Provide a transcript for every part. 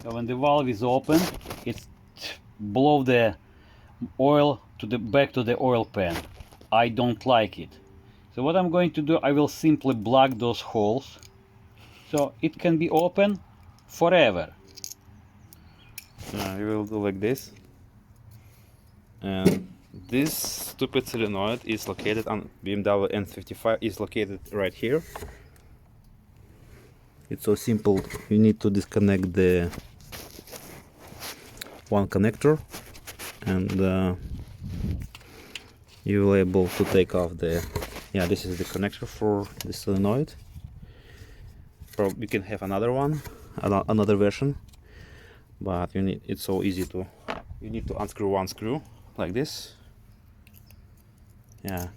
So when the valve is open, it's blow the oil to the back to the oil pan. I don't like it. So what I'm going to do, I will simply block those holes so it can be open forever. You will do like this, and this stupid solenoid is located on BMW N55, is located right here. It's so simple. You need to disconnect the one connector, and you will able to take off the, yeah, this is the connector for the solenoid. You can have another one, another version, but it's so easy to, you need to unscrew one screw like this. Yeah,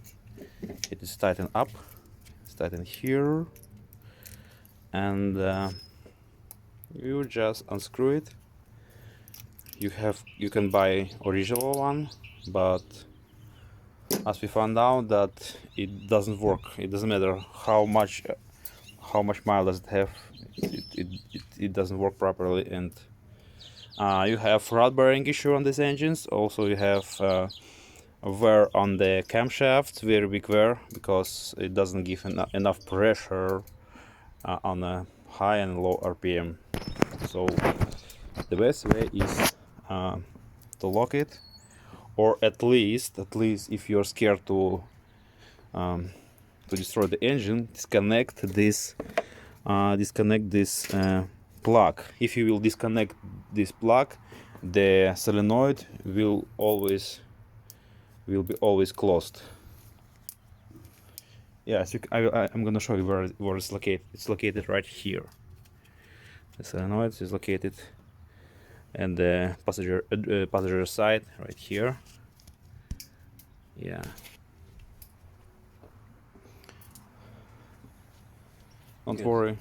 it is tightened up, it's tightened here, and you just unscrew it. You can buy original one, but as we found out that it doesn't work. It doesn't matter how much mile does it have, it doesn't work properly. And you have rod bearing issue on these engines. Also you have wear on the camshaft, very big wear, because it doesn't give enough pressure on a high and low RPM. So the best way is to lock it, or at least if you're scared to destroy the engine, disconnect this plug. If you will disconnect this plug, the solenoid will be always closed. Yes, I'm gonna show you where it's located. It's located right here. The solenoid is located, and the passenger side right here. Yeah. Don't worry,